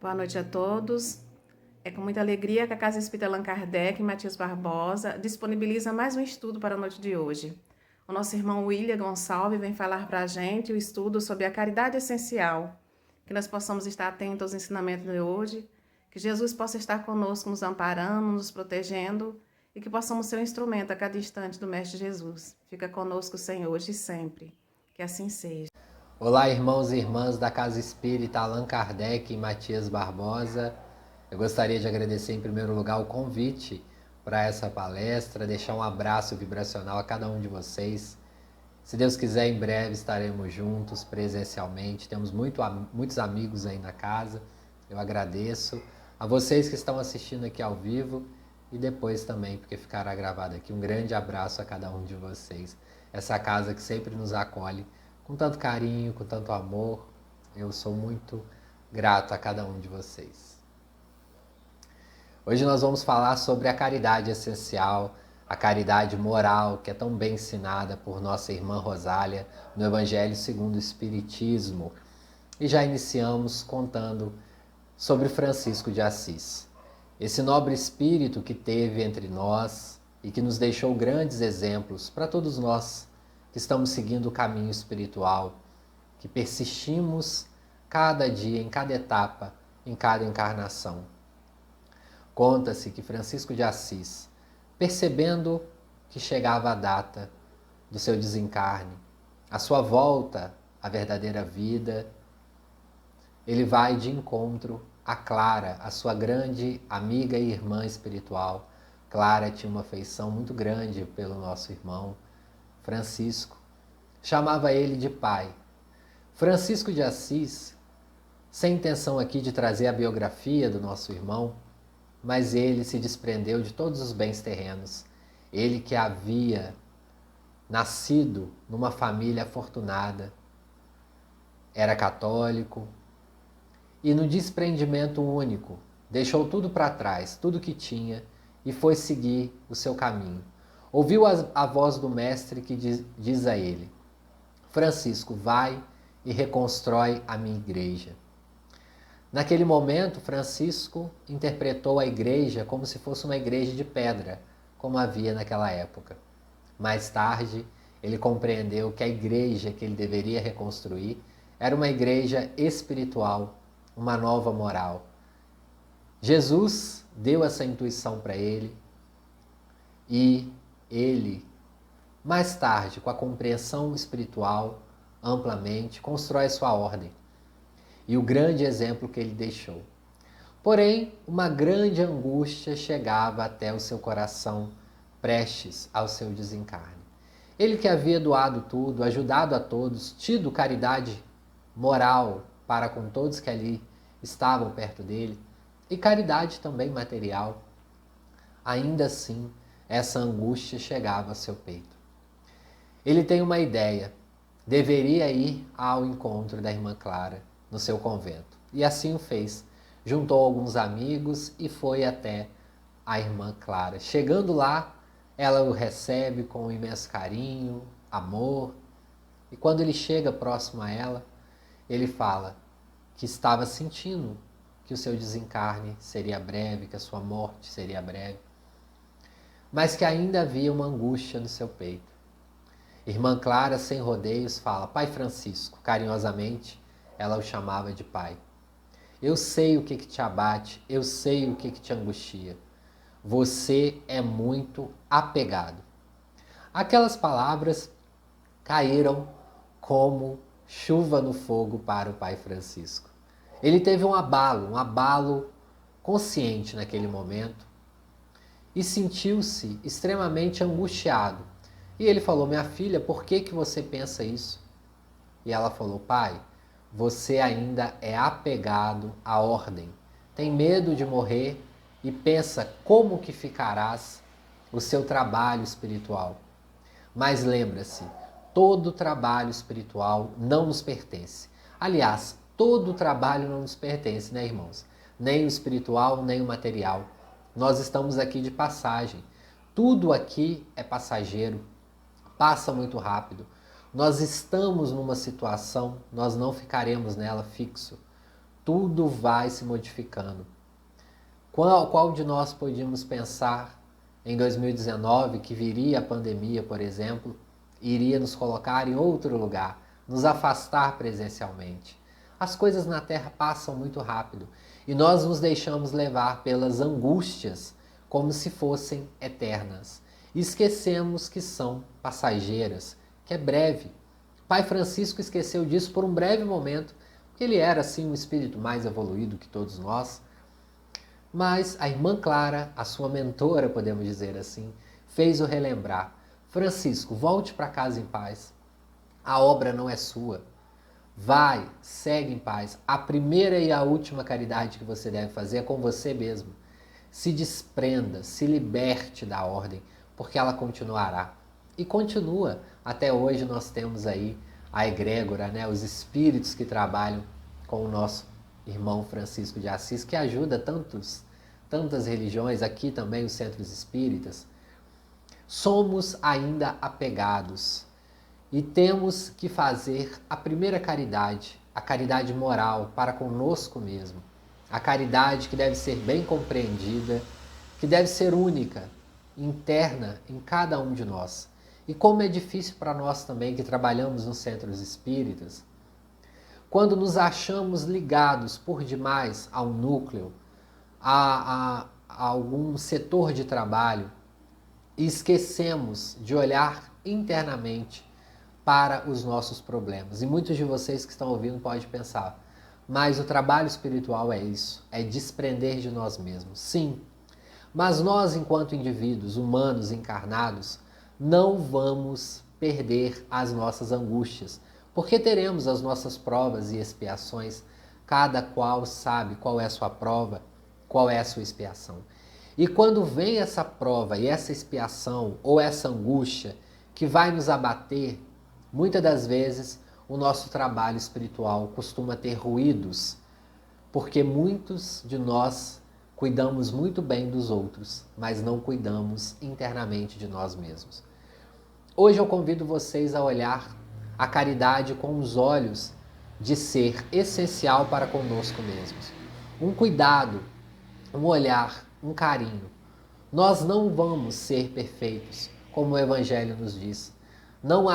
Boa noite a todos. É com muita alegria que a Casa Espírita Allan Kardec e Matias Barbosa disponibiliza mais um estudo para a noite de hoje. O nosso irmão William Gonçalves vem falar para a gente o estudo sobre a caridade essencial, que nós possamos estar atentos aos ensinamentos de hoje, que Jesus possa estar conosco, nos amparando, nos protegendo e que possamos ser um instrumento a cada instante do Mestre Jesus. Fica conosco, Senhor, hoje e sempre. Que assim seja. Olá, irmãos e irmãs da Casa Espírita Allan Kardec e Matias Barbosa. Eu gostaria de agradecer em primeiro lugar o convite para essa palestra, deixar um abraço vibracional a cada um de vocês. Se Deus quiser, em breve estaremos juntos presencialmente. Temos muitos amigos aí na casa. Eu agradeço a vocês que estão assistindo aqui ao vivo e depois também, porque ficará gravado aqui. Um grande abraço a cada um de vocês. Essa casa que sempre nos acolhe com tanto carinho, com tanto amor. Eu sou muito grato a cada um de vocês. Hoje nós vamos falar sobre a caridade essencial, a caridade moral, que é tão bem ensinada por nossa irmã Rosália no Evangelho segundo o Espiritismo. E já iniciamos contando sobre Francisco de Assis. Esse nobre espírito que teve entre nós e que nos deixou grandes exemplos para todos nós que estamos seguindo o caminho espiritual, que persistimos cada dia, em cada etapa, em cada encarnação. Conta-se que Francisco de Assis, percebendo que chegava a data do seu desencarne, a sua volta à verdadeira vida, ele vai de encontro a Clara, a sua grande amiga e irmã espiritual. Clara tinha uma afeição muito grande pelo nosso irmão Francisco, chamava ele de pai. Francisco de Assis, sem intenção aqui de trazer a biografia do nosso irmão, mas ele se desprendeu de todos os bens terrenos. Ele que havia nascido numa família afortunada, era católico e no desprendimento único, deixou tudo para trás, tudo que tinha e foi seguir o seu caminho. Ouviu a voz do mestre que diz a ele: Francisco, vai e reconstrói a minha igreja. Naquele momento, Francisco interpretou a igreja como se fosse uma igreja de pedra, como havia naquela época. Mais tarde, ele compreendeu que a igreja que ele deveria reconstruir era uma igreja espiritual, uma nova moral. Jesus deu essa intuição para ele e ele, mais tarde, com a compreensão espiritual amplamente, constrói sua ordem e o grande exemplo que ele deixou. Porém, uma grande angústia chegava até o seu coração, prestes ao seu desencarne. Ele que havia doado tudo, ajudado a todos, tido caridade moral para com todos que ali estavam perto dele, e caridade também material, ainda assim, essa angústia chegava ao seu peito. Ele tem uma ideia, deveria ir ao encontro da irmã Clara no seu convento. E assim o fez. Juntou alguns amigos e foi até a irmã Clara. Chegando lá, ela o recebe com um imenso carinho, amor. E quando ele chega próximo a ela, ele fala que estava sentindo que o seu desencarne seria breve, que a sua morte seria breve, mas que ainda havia uma angústia no seu peito. Irmã Clara, sem rodeios, fala: Pai Francisco, carinhosamente, ela o chamava de pai. Eu sei o que te abate, eu sei o que te angustia. Você é muito apegado. Aquelas palavras caíram como chuva no fogo para o pai Francisco. Ele teve um abalo consciente naquele momento e sentiu-se extremamente angustiado. E ele falou: minha filha, por que você pensa isso? E ela falou: pai, você ainda é apegado à ordem, tem medo de morrer e pensa como que ficarás o seu trabalho espiritual. Mas lembra-se, todo trabalho espiritual não nos pertence. Aliás, todo trabalho não nos pertence, né, irmãos? Nem o espiritual, nem o material. Nós estamos aqui de passagem. Tudo aqui é passageiro, passa muito rápido. Nós estamos numa situação, nós não ficaremos nela fixo. tudo vai se modificando. Qual de nós podíamos pensar em 2019 que viria a pandemia, por exemplo, e iria nos colocar em outro lugar, nos afastar presencialmente? As coisas na Terra passam muito rápido e nós nos deixamos levar pelas angústias como se fossem eternas. E esquecemos que são passageiras, que é breve. Pai Francisco esqueceu disso por um breve momento, porque ele era assim um espírito mais evoluído que todos nós. Mas a irmã Clara, a sua mentora, podemos dizer assim, fez o relembrar. Francisco, volte para casa em paz. A obra não é sua. Vai, segue em paz. A primeira e a última caridade que você deve fazer é com você mesmo. Se desprenda, se liberte da ordem, porque ela continuará. E continua. Até hoje nós temos aí a egrégora, né? Os espíritos que trabalham com o nosso irmão Francisco de Assis, que ajuda tantas religiões, aqui também os centros espíritas. Somos ainda apegados e temos que fazer a primeira caridade, a caridade moral para conosco mesmo. A caridade que deve ser bem compreendida, que deve ser única, interna em cada um de nós. E como é difícil para nós também que trabalhamos nos centros espíritas, quando nos achamos ligados por demais ao núcleo, a algum setor de trabalho, e esquecemos de olhar internamente para os nossos problemas. E muitos de vocês que estão ouvindo podem pensar, mas o trabalho espiritual é isso, é desprender de nós mesmos. Sim, mas nós, enquanto indivíduos humanos encarnados, não vamos perder as nossas angústias, porque teremos as nossas provas e expiações, cada qual sabe qual é a sua prova, qual é a sua expiação. E quando vem essa prova e essa expiação ou essa angústia que vai nos abater, muitas das vezes o nosso trabalho espiritual costuma ter ruídos, porque muitos de nós cuidamos muito bem dos outros, mas não cuidamos internamente de nós mesmos. Hoje eu convido vocês a olhar a caridade com os olhos de ser essencial para conosco mesmos. Um cuidado, um olhar, um carinho. Nós não vamos ser perfeitos, como o Evangelho nos diz. Não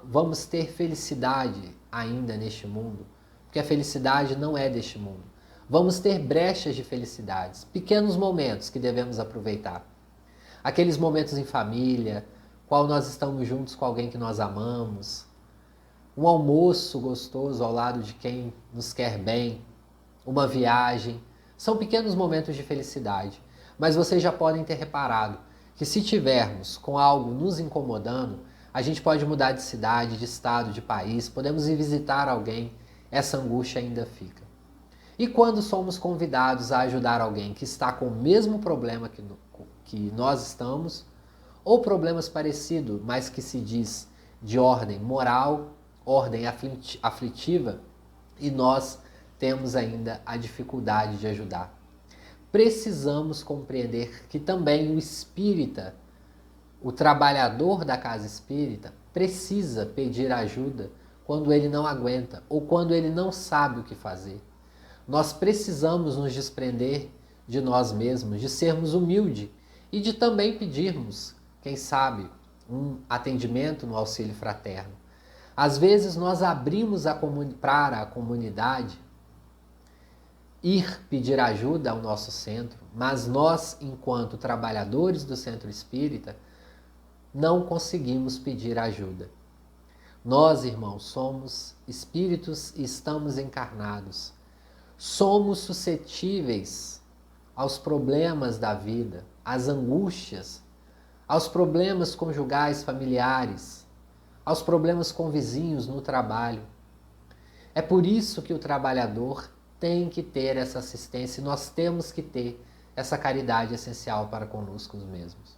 vamos ter felicidade ainda neste mundo, porque a felicidade não é deste mundo. Vamos ter brechas de felicidades, pequenos momentos que devemos aproveitar. Aqueles momentos em família, qual nós estamos juntos com alguém que nós amamos, um almoço gostoso ao lado de quem nos quer bem, uma viagem. São pequenos momentos de felicidade, mas vocês já podem ter reparado que se tivermos com algo nos incomodando, a gente pode mudar de cidade, de estado, de país, podemos ir visitar alguém, essa angústia ainda fica. E quando somos convidados a ajudar alguém que está com o mesmo problema que nós estamos, ou problemas parecidos, mas que se diz de ordem moral, ordem aflitiva, e nós temos ainda a dificuldade de ajudar. Precisamos compreender que também o espírita, o trabalhador da casa espírita, precisa pedir ajuda quando ele não aguenta ou quando ele não sabe o que fazer. Nós precisamos nos desprender de nós mesmos, de sermos humildes e de também pedirmos, quem sabe, um atendimento no auxílio fraterno. Às vezes nós abrimos para a comunidade ir pedir ajuda ao nosso centro, mas nós, enquanto trabalhadores do centro espírita, não conseguimos pedir ajuda. Nós, irmãos, somos espíritos e estamos encarnados. Somos suscetíveis aos problemas da vida, às angústias, aos problemas conjugais, familiares, aos problemas com vizinhos no trabalho. É por isso que o trabalhador tem que ter essa assistência e nós temos que ter essa caridade essencial para conosco mesmos.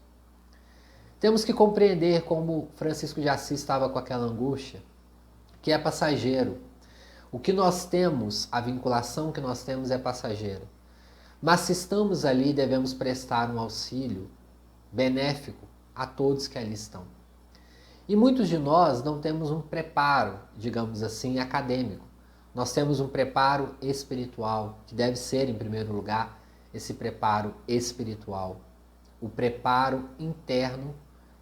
Temos que compreender como Francisco de Assis estava com aquela angústia, que é passageiro. O que nós temos, a vinculação que nós temos é passageira. Mas se estamos ali, devemos prestar um auxílio benéfico a todos que ali estão. E muitos de nós não temos um preparo, digamos assim, acadêmico. nós temos um preparo espiritual, que deve ser, em primeiro lugar, esse preparo espiritual. O preparo interno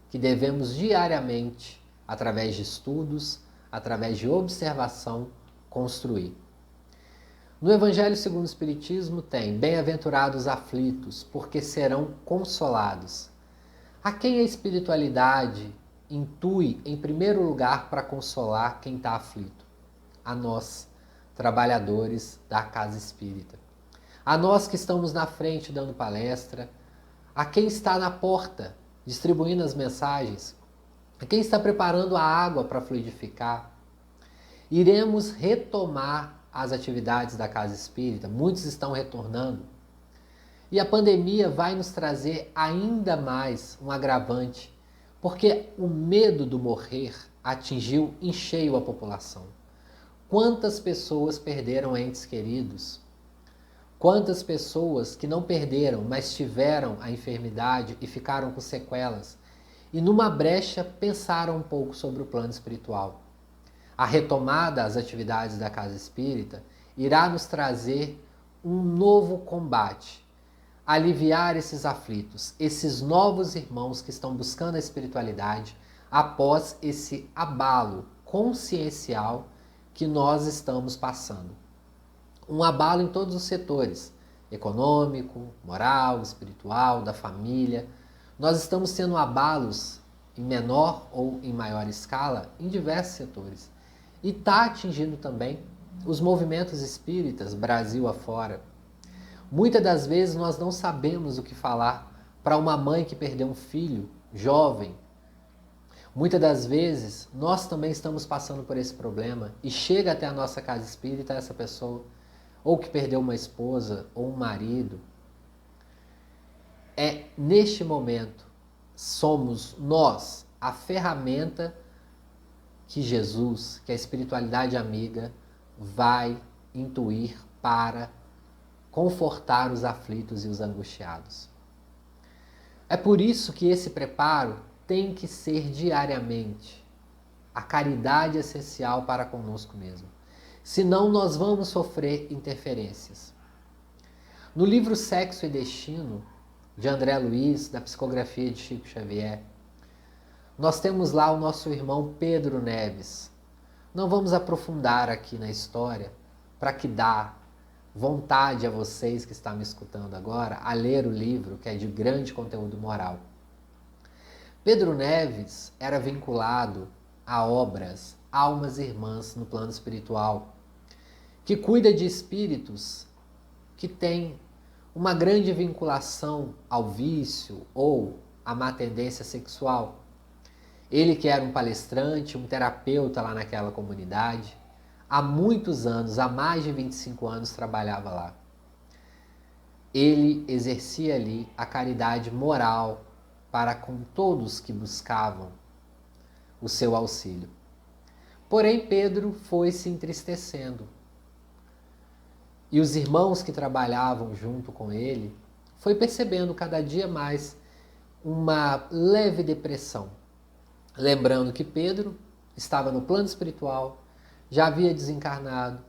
que devemos diariamente, através de estudos, através de observação, construir. No Evangelho segundo o Espiritismo tem: bem-aventurados aflitos, porque serão consolados. A quem a espiritualidade intui, em primeiro lugar, para consolar quem está aflito? A nós, trabalhadores da casa espírita. A nós que estamos na frente dando palestra, a quem está na porta distribuindo as mensagens, a quem está preparando a água para fluidificar. Iremos retomar as atividades da casa espírita, muitos estão retornando. E a pandemia vai nos trazer ainda mais um agravante, porque o medo do morrer atingiu em cheio a população. Quantas pessoas perderam entes queridos? Quantas pessoas que não perderam, mas tiveram a enfermidade e ficaram com sequelas? E numa brecha pensaram um pouco sobre o plano espiritual. A retomada às atividades da casa espírita irá nos trazer um novo combate, aliviar esses aflitos, esses novos irmãos que estão buscando a espiritualidade após esse abalo consciencial que nós estamos passando. Um abalo em todos os setores, econômico, moral, espiritual, da família. Nós estamos tendo abalos em menor ou em maior escala em diversos setores. E está atingindo também os movimentos espíritas Brasil afora. Muitas das vezes nós não sabemos o que falar para uma mãe que perdeu um filho jovem. Muitas das vezes nós também estamos passando por esse problema e chega até a nossa casa espírita essa pessoa, ou que perdeu uma esposa ou um marido. É neste momento, somos nós a ferramenta que Jesus, que a espiritualidade amiga, vai intuir para confortar os aflitos e os angustiados. É por isso que esse preparo tem que ser diariamente. A caridade é essencial para conosco mesmo. Senão nós vamos sofrer interferências. No livro Sexo e Destino, de André Luiz, da psicografia de Chico Xavier, nós temos lá o nosso irmão Pedro Neves. Não vamos aprofundar aqui na história para que dá vontade a vocês que estão me escutando agora a ler o livro, que é de grande conteúdo moral. Pedro Neves era vinculado a obras Almas Irmãs no plano espiritual, que cuida de espíritos que têm uma grande vinculação ao vício ou à má tendência sexual. Ele que era um palestrante, um terapeuta lá naquela comunidade, há muitos anos, há mais de 25 anos trabalhava lá. Ele exercia ali a caridade moral para com todos que buscavam o seu auxílio. Porém, Pedro foi se entristecendo. E os irmãos que trabalhavam junto com ele foi percebendo cada dia mais uma leve depressão. Lembrando que Pedro estava no plano espiritual, já havia desencarnado,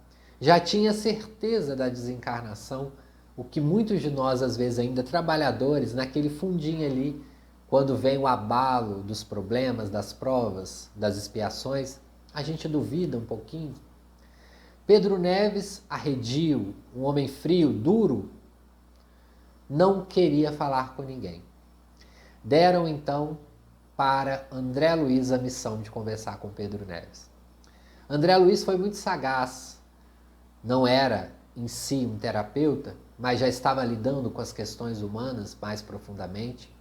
já tinha certeza da desencarnação, o que muitos de nós, às vezes ainda trabalhadores, naquele fundinho ali, quando vem o abalo dos problemas, das provas, das expiações, a gente duvida um pouquinho. Pedro Neves, arredio, um homem frio, duro, não queria falar com ninguém. Deram então para André Luiz a missão de conversar com Pedro Neves. André Luiz foi muito sagaz, não era em si um terapeuta, mas já estava lidando com as questões humanas mais profundamente,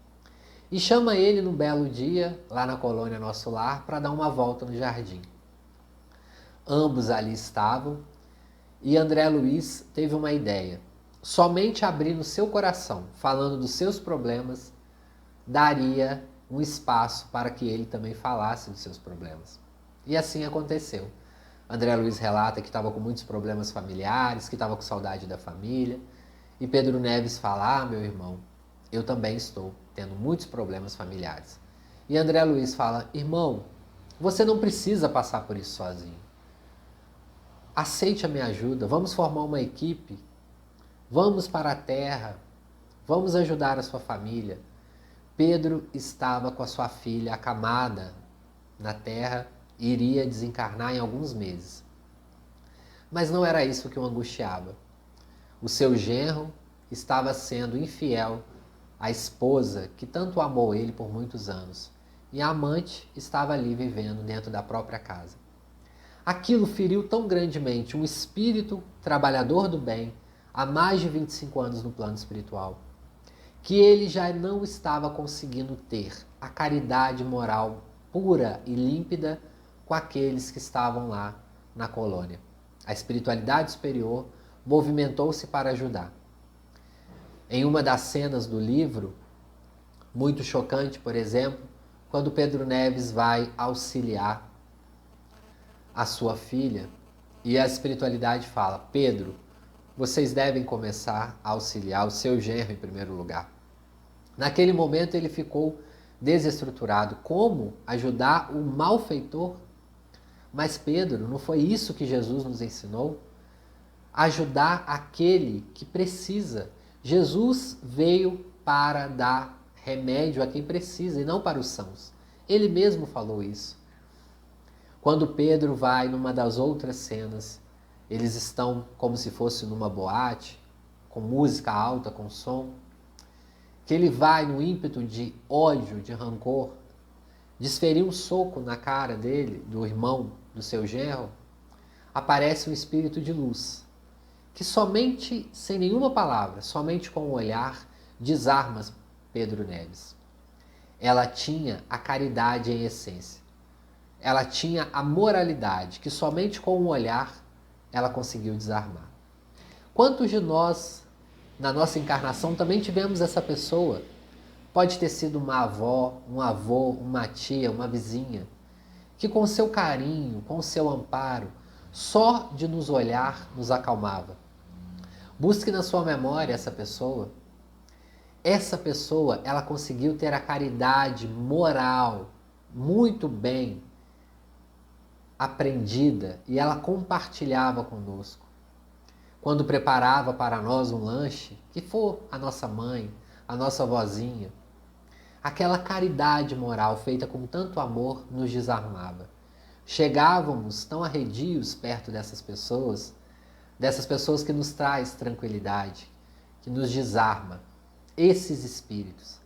e chama ele num belo dia, lá na colônia Nosso Lar, para dar uma volta no jardim. Ambos ali estavam, e André Luiz teve uma ideia. Somente abrindo seu coração, falando dos seus problemas, daria um espaço para que ele também falasse dos seus problemas. E assim aconteceu. André Luiz relata que estava com muitos problemas familiares, que estava com saudade da família. E Pedro Neves fala: meu irmão, eu também estou tendo muitos problemas familiares. E André Luiz fala: irmão, você não precisa passar por isso sozinho. aceite a minha ajuda, vamos formar uma equipe, vamos para a terra, vamos ajudar a sua família. Pedro estava com a sua filha acamada na terra e iria desencarnar em alguns meses. Mas não era isso que o angustiava. O seu genro estava sendo infiel à esposa que tanto amou ele por muitos anos. E a amante estava ali vivendo dentro da própria casa. Aquilo feriu tão grandemente um espírito trabalhador do bem há mais de 25 anos no plano espiritual, que ele já não estava conseguindo ter a caridade moral pura e límpida com aqueles que estavam lá na colônia. A espiritualidade superior movimentou-se para ajudar. Em uma das cenas do livro, muito chocante, por exemplo, quando Pedro Neves vai auxiliar a sua filha e a espiritualidade fala: Pedro, vocês devem começar a auxiliar o seu genro em primeiro lugar. Naquele momento ele ficou desestruturado. Como ajudar o malfeitor? Mas Pedro, não foi isso que Jesus nos ensinou? Ajudar aquele que precisa. Jesus veio para dar remédio a quem precisa e não para os sãos. Ele mesmo falou isso. Quando Pedro vai numa das outras cenas, eles estão como se fosse numa boate, com música alta, com som, que ele vai no ímpeto de ódio, de rancor, desferir um soco na cara dele, do irmão, do seu genro, aparece um espírito de luz, que somente, sem nenhuma palavra, somente com o olhar, desarma Pedro Neves. Ela tinha a caridade em essência. Ela tinha a moralidade, que somente com o olhar ela conseguiu desarmar. Quantos de nós, na nossa encarnação, também tivemos essa pessoa? Pode ter sido uma avó, um avô, uma tia, uma vizinha, que com seu carinho, com seu amparo, só de nos olhar nos acalmava. Busque na sua memória essa pessoa. Essa pessoa, ela conseguiu ter a caridade moral muito bem aprendida e ela compartilhava conosco. Quando preparava para nós um lanche, que for a nossa mãe, a nossa vozinha, aquela caridade moral feita com tanto amor nos desarmava. Chegávamos tão arredios perto dessas pessoas que nos traz tranquilidade, que nos desarma. Esses espíritos,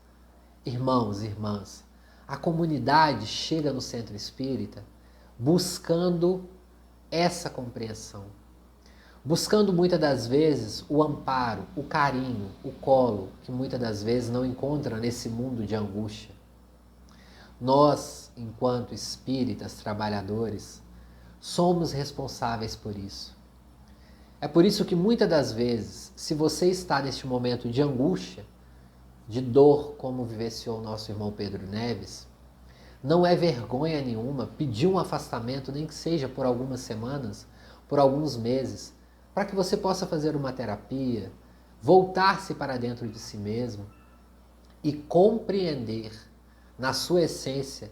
irmãos e irmãs, a comunidade chega no centro espírita buscando essa compreensão, buscando muitas das vezes o amparo, o carinho, o colo, que muitas das vezes não encontra nesse mundo de angústia. Nós, enquanto espíritas trabalhadores, somos responsáveis por isso. É por isso que muitas das vezes, se você está neste momento de angústia, de dor, como vivenciou o nosso irmão Pedro Neves, não é vergonha nenhuma pedir um afastamento, nem que seja por algumas semanas, por alguns meses, para que você possa fazer uma terapia, voltar-se para dentro de si mesmo e compreender, na sua essência,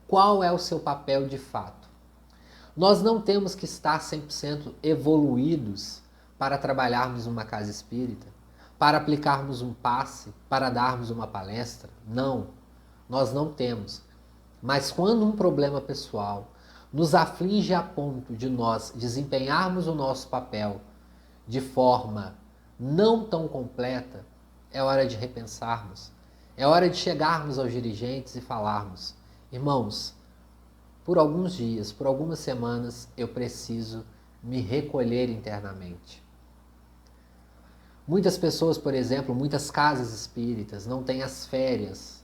qual é o seu papel de fato. Nós não temos que estar 100% evoluídos para trabalharmos numa casa espírita, para aplicarmos um passe, para darmos uma palestra. Não, nós não temos. Mas quando um problema pessoal nos aflige a ponto de nós desempenharmos o nosso papel de forma não tão completa, é hora de repensarmos. É hora de chegarmos aos dirigentes e falarmos: irmãos, por alguns dias, por algumas semanas, eu preciso me recolher internamente. Muitas pessoas, por exemplo, muitas casas espíritas não têm as férias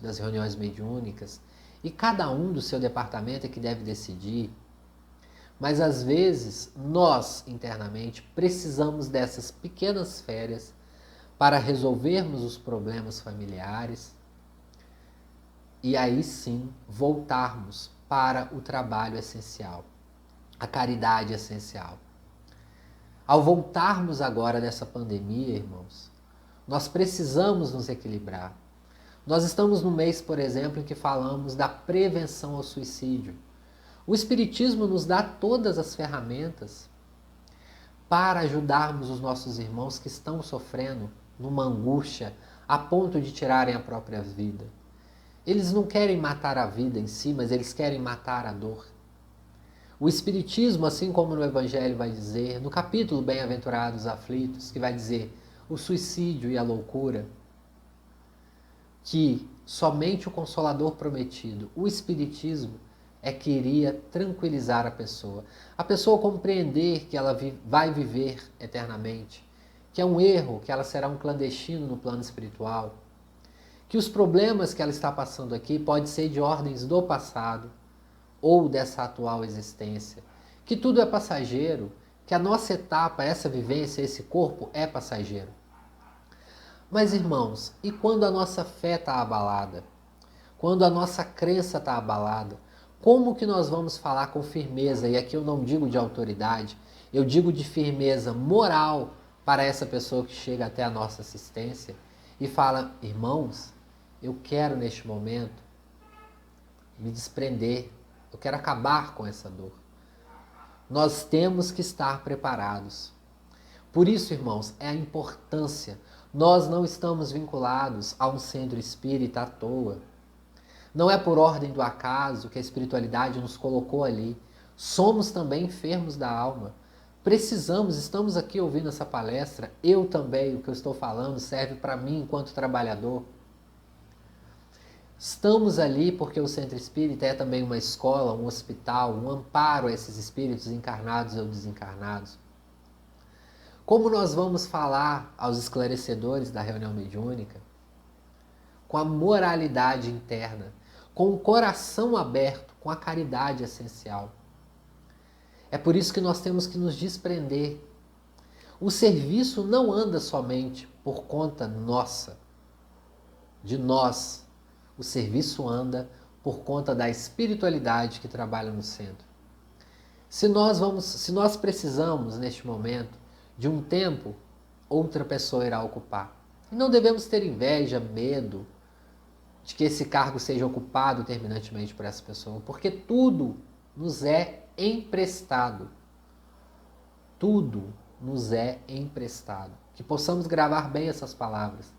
das reuniões mediúnicas e cada um do seu departamento é que deve decidir. Mas às vezes nós, internamente, precisamos dessas pequenas férias para resolvermos os problemas familiares e aí sim voltarmos para o trabalho essencial, a caridade essencial. Ao voltarmos agora dessa pandemia, irmãos, nós precisamos nos equilibrar. Nós estamos no mês, por exemplo, em que falamos da prevenção ao suicídio. O Espiritismo nos dá todas as ferramentas para ajudarmos os nossos irmãos que estão sofrendo numa angústia a ponto de tirarem a própria vida. Eles não querem matar a vida em si, mas eles querem matar a dor. O Espiritismo, assim como no Evangelho vai dizer, no capítulo Bem-aventurados aflitos, que vai dizer o suicídio e a loucura, que somente o Consolador prometido, o Espiritismo, é que iria tranquilizar a pessoa compreender que ela vai viver eternamente, que é um erro, que ela será um clandestino no plano espiritual, que os problemas que ela está passando aqui podem ser de ordens do passado ou dessa atual existência, que tudo é passageiro, que a nossa etapa, essa vivência, esse corpo é passageiro. Mas, irmãos, e quando a nossa fé está abalada? Quando a nossa crença está abalada? Como que nós vamos falar com firmeza? E aqui eu não digo de autoridade, eu digo de firmeza moral para essa pessoa que chega até a nossa assistência e fala: irmãos, eu quero neste momento me desprender, eu quero acabar com essa dor. Nós temos que estar preparados. Por isso, irmãos, é a importância. Nós não estamos vinculados a um centro espírita à toa. Não é por ordem do acaso que a espiritualidade nos colocou ali. Somos também enfermos da alma. Precisamos, estamos aqui ouvindo essa palestra, eu também, o que eu estou falando serve para mim enquanto trabalhador. Estamos ali porque o centro espírita é também uma escola, um hospital, um amparo a esses espíritos encarnados ou desencarnados. Como nós vamos falar aos esclarecedores da reunião mediúnica? Com a moralidade interna, com o coração aberto, com a caridade essencial. É por isso que nós temos que nos desprender. O serviço não anda somente por conta nossa, de nós. O serviço anda por conta da espiritualidade que trabalha no centro. Se nós precisamos, neste momento, de um tempo, outra pessoa irá ocupar. E não devemos ter inveja, medo de que esse cargo seja ocupado terminantemente por essa pessoa, porque tudo nos é emprestado. Tudo nos é emprestado. Que possamos gravar bem essas palavras.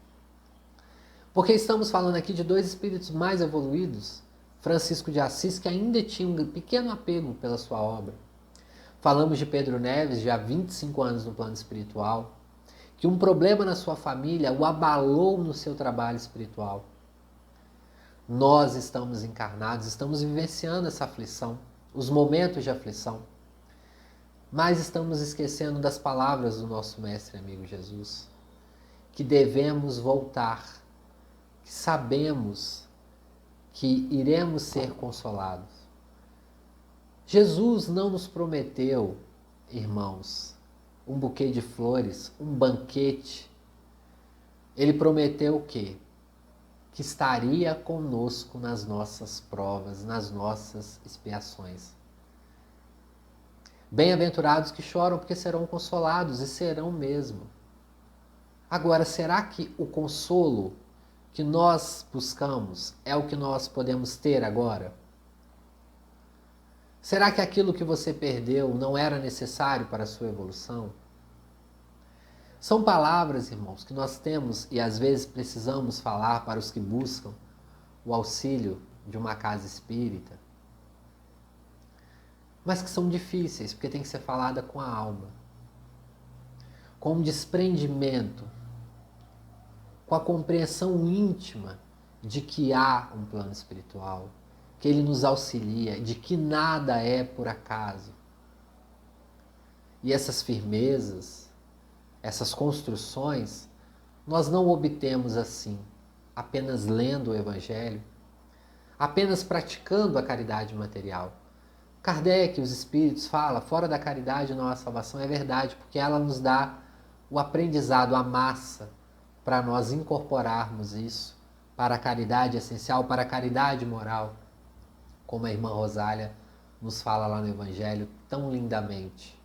Porque estamos falando aqui de dois espíritos mais evoluídos, Francisco de Assis, que ainda tinha um pequeno apego pela sua obra. Falamos de Pedro Neves, já há 25 anos no plano espiritual, que um problema na sua família o abalou no seu trabalho espiritual. Nós estamos encarnados, estamos vivenciando essa aflição, os momentos de aflição, mas estamos esquecendo das palavras do nosso mestre amigo Jesus, que devemos voltar, que sabemos que iremos ser consolados. Jesus não nos prometeu, irmãos, um buquê de flores, um banquete. Ele prometeu o quê? Que estaria conosco nas nossas provas, nas nossas expiações. Bem-aventurados que choram, porque serão consolados, e serão mesmo. Agora, será que o consolo que nós buscamos é o que nós podemos ter agora? Será que aquilo que você perdeu não era necessário para a sua evolução? São palavras, irmãos, que nós temos e às vezes precisamos falar para os que buscam o auxílio de uma casa espírita, mas que são difíceis, porque tem que ser falada com a alma, com um desprendimento, com a compreensão íntima de que há um plano espiritual, que ele nos auxilia, de que nada é por acaso. E essas firmezas, essas construções, nós não obtemos assim, apenas lendo o Evangelho, apenas praticando a caridade material. Kardec, os Espíritos, fala, fora da caridade não há salvação. É verdade, porque ela nos dá o aprendizado, a massa, para nós incorporarmos isso para a caridade essencial, para a caridade moral, como a irmã Rosália nos fala lá no Evangelho tão lindamente.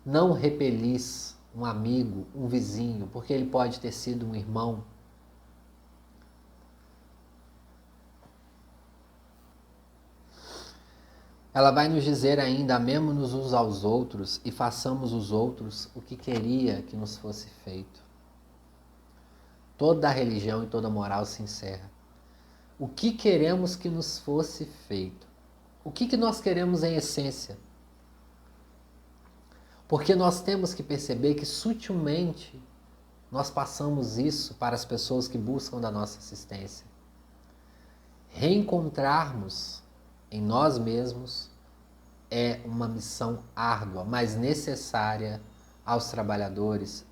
Não repelis um amigo, um vizinho, porque ele pode ter sido um irmão. Ela vai nos dizer ainda: amemo-nos uns aos outros e façamos os outros o que queria que nos fosse feito. Toda a religião e toda a moral se encerra. O que queremos que nos fosse feito? O que nós queremos em essência? Porque nós temos que perceber que sutilmente nós passamos isso para as pessoas que buscam da nossa assistência. Reencontrarmos em nós mesmos é uma missão árdua, mas necessária aos trabalhadores.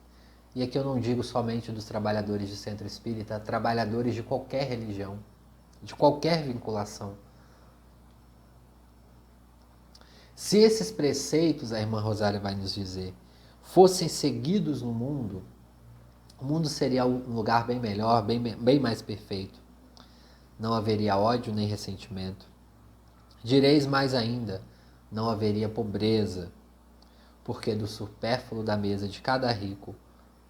E aqui eu não digo somente dos trabalhadores de centro espírita, trabalhadores de qualquer religião, de qualquer vinculação. Se esses preceitos, a irmã Rosália vai nos dizer, fossem seguidos no mundo, o mundo seria um lugar bem melhor, bem mais perfeito. Não haveria ódio nem ressentimento. Direis mais ainda, não haveria pobreza, porque do supérfluo da mesa de cada rico,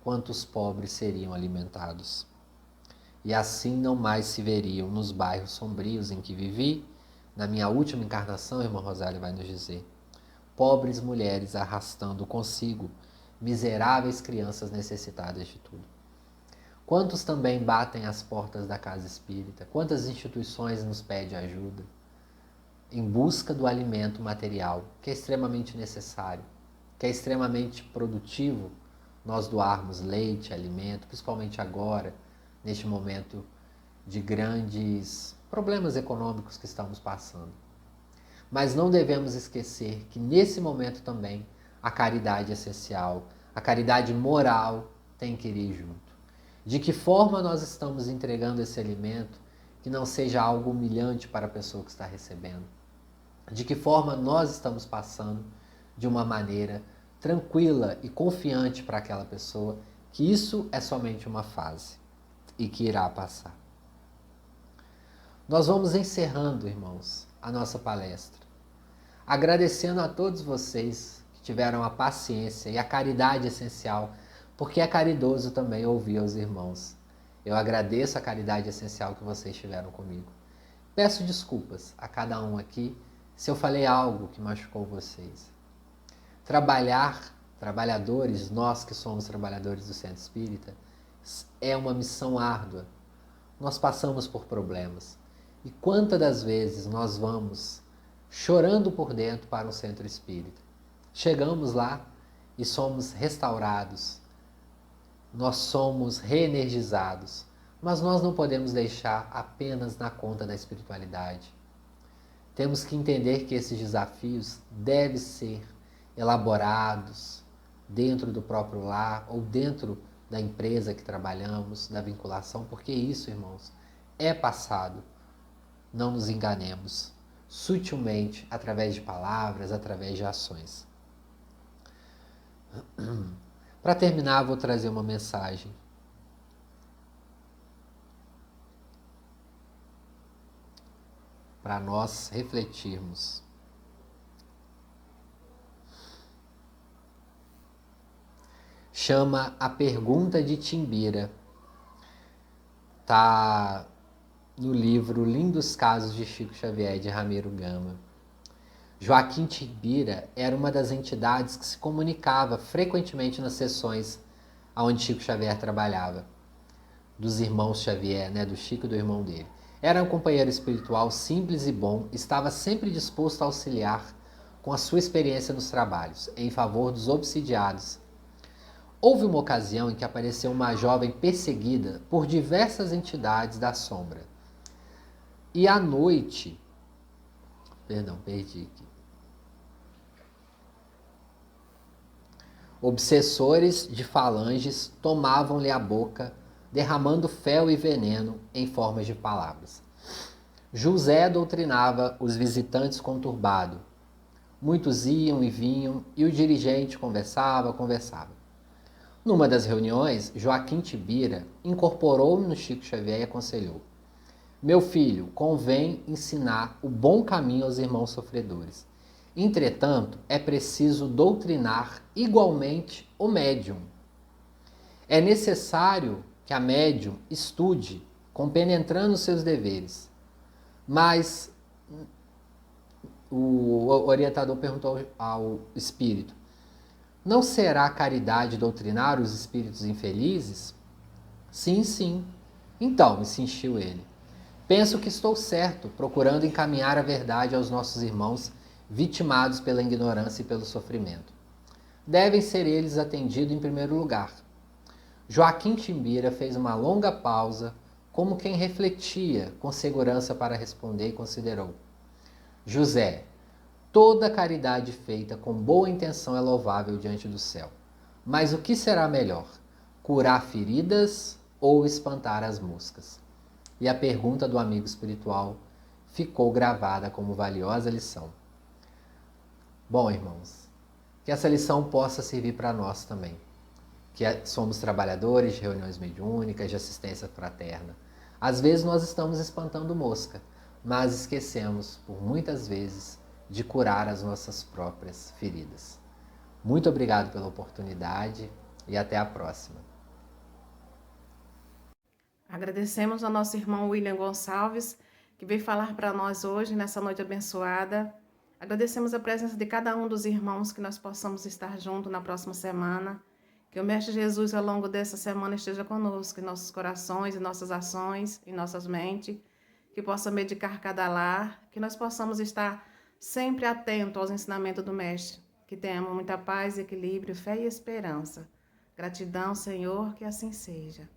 quantos pobres seriam alimentados. E assim não mais se veriam nos bairros sombrios em que vivi, na minha última encarnação, a irmã Rosália vai nos dizer, pobres mulheres arrastando consigo miseráveis crianças necessitadas de tudo. Quantos também batem às portas da casa espírita? Quantas instituições nos pedem ajuda em busca do alimento material, que é extremamente necessário, que é extremamente produtivo nós doarmos leite, alimento, principalmente agora, neste momento de grandes problemas econômicos que estamos passando. Mas não devemos esquecer que nesse momento também a caridade essencial, a caridade moral tem que ir junto. De que forma nós estamos entregando esse alimento que não seja algo humilhante para a pessoa que está recebendo? De que forma nós estamos passando de uma maneira tranquila e confiante para aquela pessoa que isso é somente uma fase e que irá passar. Nós vamos encerrando, irmãos, a nossa palestra, agradecendo a todos vocês que tiveram a paciência e a caridade essencial, porque é caridoso também ouvir aos irmãos. Eu agradeço a caridade essencial que vocês tiveram comigo. Peço desculpas a cada um aqui se eu falei algo que machucou vocês. Trabalhadores, nós que somos trabalhadores do Centro Espírita, é uma missão árdua. Nós passamos por problemas. E quantas das vezes nós vamos chorando por dentro para um centro espírita? Chegamos lá e somos restaurados, nós somos reenergizados, mas nós não podemos deixar apenas na conta da espiritualidade. Temos que entender que esses desafios devem ser elaborados dentro do próprio lar ou dentro da empresa que trabalhamos, da vinculação, porque isso, irmãos, é passado. Não nos enganemos, sutilmente, através de palavras, através de ações. Para terminar, vou trazer uma mensagem. Para nós refletirmos. Chama A Pergunta de Timbira. Está no livro Lindos Casos de Chico Xavier, de Ramiro Gama. Joaquim Timbira era uma das entidades que se comunicava frequentemente nas sessões onde Chico Xavier trabalhava. Dos irmãos Xavier, do Chico e do irmão dele. Era um companheiro espiritual simples e bom, estava sempre disposto a auxiliar com a sua experiência nos trabalhos, em favor dos obsidiados. Houve uma ocasião em que apareceu uma jovem perseguida por diversas entidades da sombra. E à noite... perdi aqui. Obsessores de falanges tomavam-lhe a boca, derramando fel e veneno em formas de palavras. José doutrinava os visitantes conturbado. Muitos iam e vinham, e o dirigente conversava. Numa das reuniões, Joaquim Timbira incorporou-me no Chico Xavier e aconselhou: meu filho, convém ensinar o bom caminho aos irmãos sofredores. Entretanto, é preciso doutrinar igualmente o médium. É necessário que a médium estude, compenetrando seus deveres, mas o orientador perguntou ao espírito: não será caridade doutrinar os espíritos infelizes? Sim, sim. Então, insistiu ele, penso que estou certo, procurando encaminhar a verdade aos nossos irmãos vitimados pela ignorância e pelo sofrimento. Devem ser eles atendidos em primeiro lugar. Joaquim Timbira fez uma longa pausa, como quem refletia com segurança para responder, e considerou: José, toda caridade feita com boa intenção é louvável diante do céu. Mas o que será melhor? Curar feridas ou espantar as moscas? E a pergunta do amigo espiritual ficou gravada como valiosa lição. Bom, irmãos, que essa lição possa servir para nós também, que somos trabalhadores de reuniões mediúnicas, de assistência fraterna. Às vezes nós estamos espantando mosca, mas esquecemos, por muitas vezes, de curar as nossas próprias feridas. Muito obrigado pela oportunidade e até a próxima. Agradecemos ao nosso irmão William Gonçalves, que veio falar para nós hoje, nessa noite abençoada. Agradecemos a presença de cada um dos irmãos, que nós possamos estar juntos na próxima semana. Que o Mestre Jesus, ao longo dessa semana, esteja conosco, em nossos corações, em nossas ações, em nossas mentes. Que possa medicar cada lar, que nós possamos estar sempre atentos aos ensinamentos do Mestre. Que tenhamos muita paz, equilíbrio, fé e esperança. Gratidão, Senhor, que assim seja.